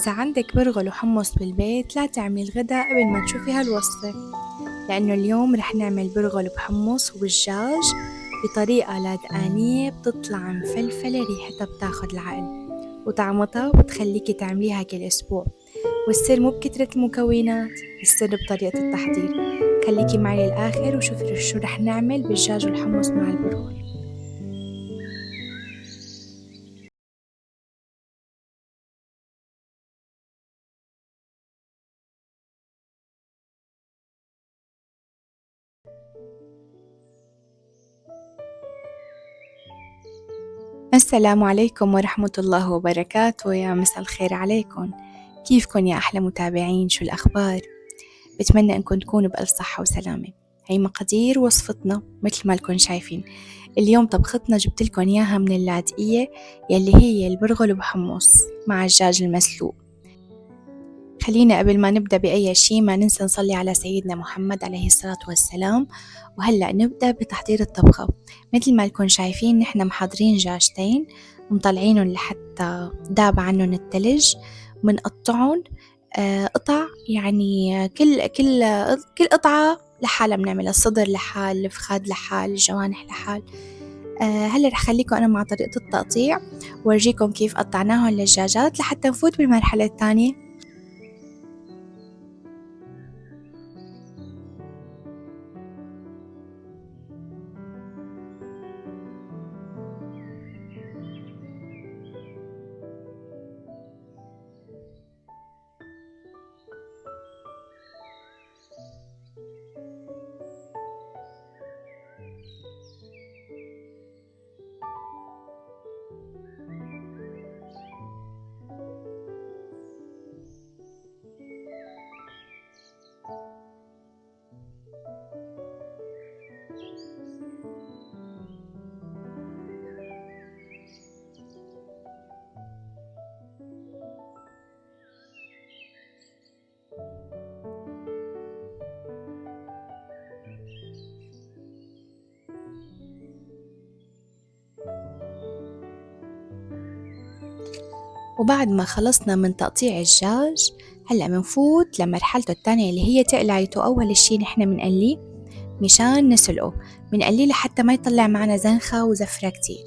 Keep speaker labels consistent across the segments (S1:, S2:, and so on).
S1: إذا عندك برغل وحمص بالبيت لا تعملي الغدا قبل ما تشوفي هالوصفة، لأنه اليوم رح نعمل برغل بحمص وبالدجاج بطريقة لادقانية بتطلع مفلفلة ريحتها بتاخد العقل وطعمتها بتخليكي تعمليها كل أسبوع. والسر مو بكترة المكونات، السر بطريقة التحضير. خليكي معي للآخر وشوفي شو رح نعمل بالدجاج والحمص مع البرغل. السلام عليكم ورحمة الله وبركاته، يا مساء الخير عليكم. كيفكن يا أحلى متابعين؟ شو الأخبار؟ بتمنى أنكم تكونوا بألف صحة وسلامة. هي مقادير وصفتنا مثل ما لكم شايفين. اليوم طبختنا جبتلكن إياها من اللاذقية، يلي هي البرغل بحمص مع الدجاج المسلوق. خلينا قبل ما نبدأ بأي شي ما ننسى نصلي على سيدنا محمد عليه الصلاة والسلام. وهلأ نبدأ بتحضير الطبخة. مثل ما لكم شايفين نحن محضرين دجاجتين مطلعينهم لحتى داب عنهم التلج. منقطعهم قطع، يعني كل قطعة لحالها، بنعمل الصدر لحال، الفخاد لحال، الجوانح لحال. هلا رح خليكم أنا مع طريقة التقطيع وارجيكم كيف قطعناهم للدجاجات لحتى نفوت بالمرحلة الثانية. وبعد ما خلصنا من تقطيع الدجاج هلأ منفوت لمرحلته الثانية اللي هي تقلايته. أول شي نحن منقليه مشان نسلقه، منقليه لحتى ما يطلع معنا زنخة وزفرة كتير.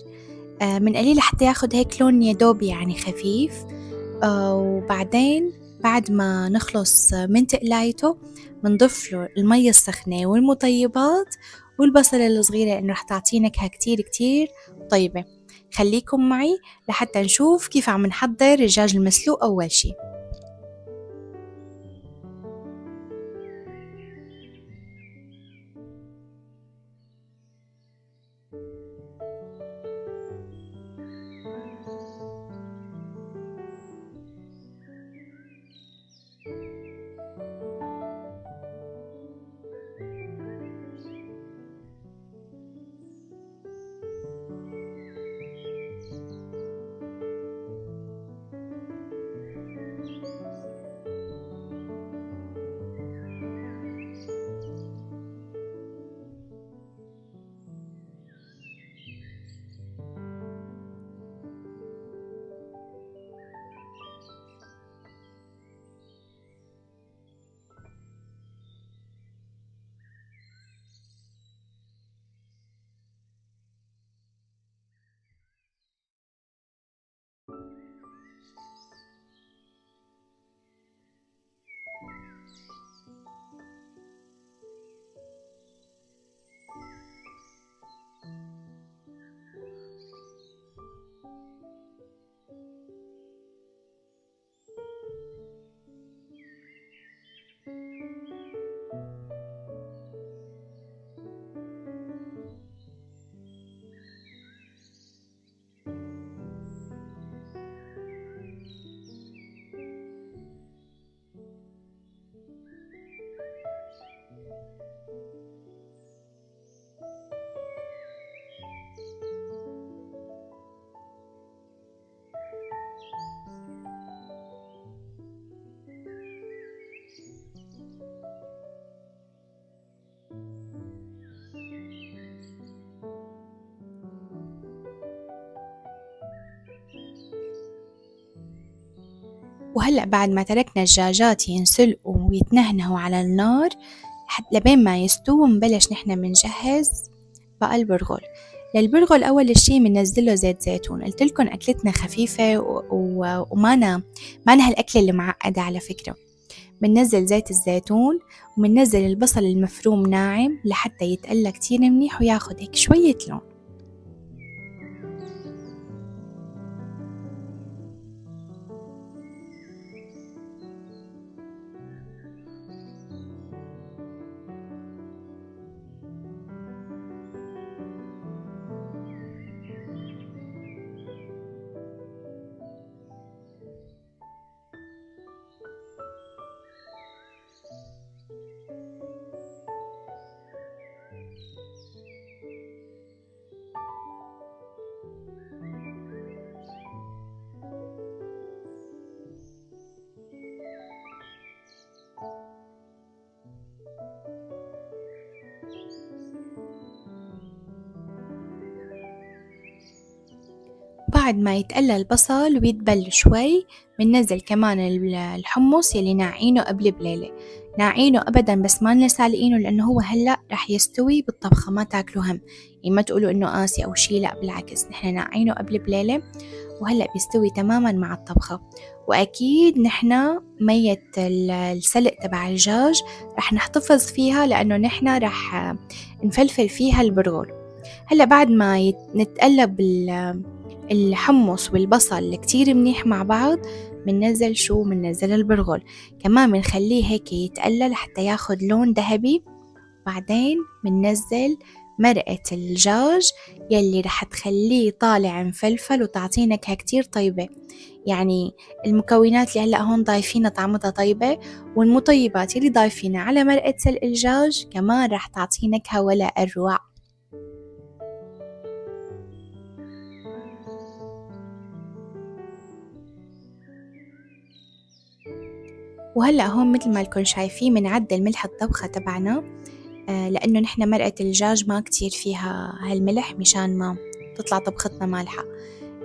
S1: منقليه لحتى ياخد هيك لون يدوب يعني خفيف. وبعدين بعد ما نخلص من تقلايته منضيف له المية السخنة والمطيبات والبصلة الصغيرة لأنه رح تعطيه نكهة كتير كتير طيبة. خليكم معي لحتى نشوف كيف عم نحضر الدجاج المسلوق أول شي. وهلأ بعد ما تركنا الدجاجات ينسلقوا ويتنهنهوا على النار لبين ما يستووا نبلش نحنا منجهز بقى البرغل. للبرغل أول شي مننزله زيت زيتون. قلتلكن أكلتنا خفيفة ومانا هالأكلة اللي معقدة على فكرة. مننزل زيت الزيتون ومننزل البصل المفروم ناعم لحتى يتقلى كتير منيح وياخد هيك شوية لون. بعد ما يتقلى البصل ويتبل شوي بننزل كمان الحمص يلي ناعينه قبل بليلة. ناعينه أبدا بس ما نسالقينه لأنه هو هلأ رح يستوي بالطبخة، ما تاكلوا هم. يعني ما تقولوا إنه قاسي أو شي، لا بالعكس، نحن ناعينه قبل بليلة وهلأ بيستوي تماما مع الطبخة. وأكيد نحن مية السلق تبع الدجاج رح نحتفظ فيها لأنه نحن رح نفلفل فيها البرغل. هلأ بعد ما نتقلب الحمص والبصل كتير منيح مع بعض مننزل البرغل كمان، منخليه هيك يتقلى لحتى ياخد لون ذهبي. بعدين مننزل مرقة الدجاج يلي رح تخليه طالع مفلفل وتعطيه نكهة كتير طيبة. يعني المكونات اللي هلأ هون ضايفينها طعمتها طيبة، والمطيبات اللي ضايفينها على مرقة سلق الدجاج كمان رح تعطيه نكهة ولا أروع. وهلأ هون مثل ما لكم شايفين منعدل ملح الطبخة تبعنا، لأنه نحن مرقة الدجاج ما كتير فيها هالملح مشان ما تطلع طبختنا مالحة.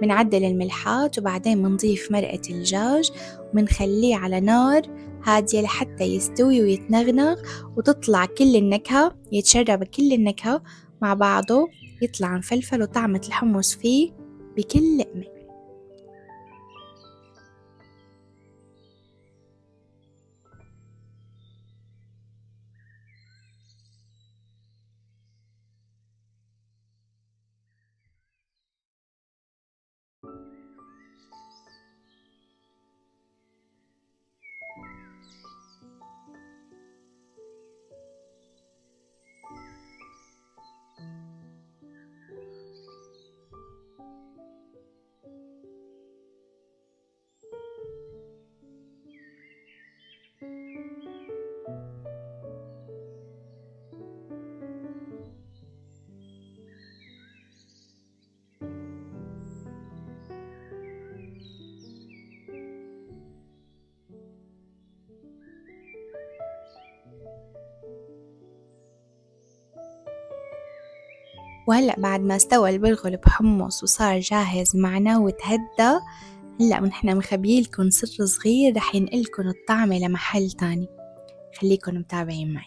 S1: منعدل الملحات وبعدين منضيف مرقة الدجاج ومنخليه على نار هادية لحتى يستوي ويتنغنغ وتطلع كل النكهة، يتشرب كل النكهة مع بعضه، يطلع مفلفل وطعمة الحمص فيه بكل لقمة. وهلأ بعد ما استوى البرغل بحمص وصار جاهز معنا وتهدى، هلأ ونحن مخبيلكن سر صغير رح ينقلكن الطعمة لمحل تاني. خليكن متابعين معي.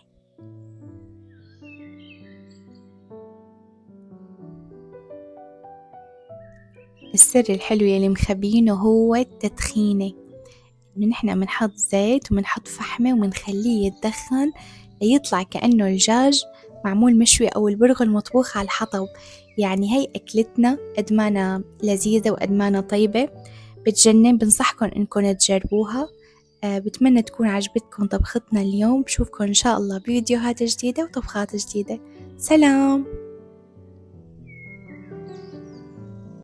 S1: السر الحلو يلي مخبيينه هو التدخينة، إنه نحن منحط زيت ومنحط فحمة ومنخليه يتدخن ليطلع كأنه الدجاج معمول مشوي أو البرغل مطبوخ على الحطب. يعني هي أكلتنا أدمانة لذيذة وأدمانة طيبة بتجنن. بنصحكن إنكم تجربوها. بتمنى تكون عجبتكم طبختنا اليوم. بشوفكم إن شاء الله بفيديوهات جديدة وطبخات جديدة. سلام.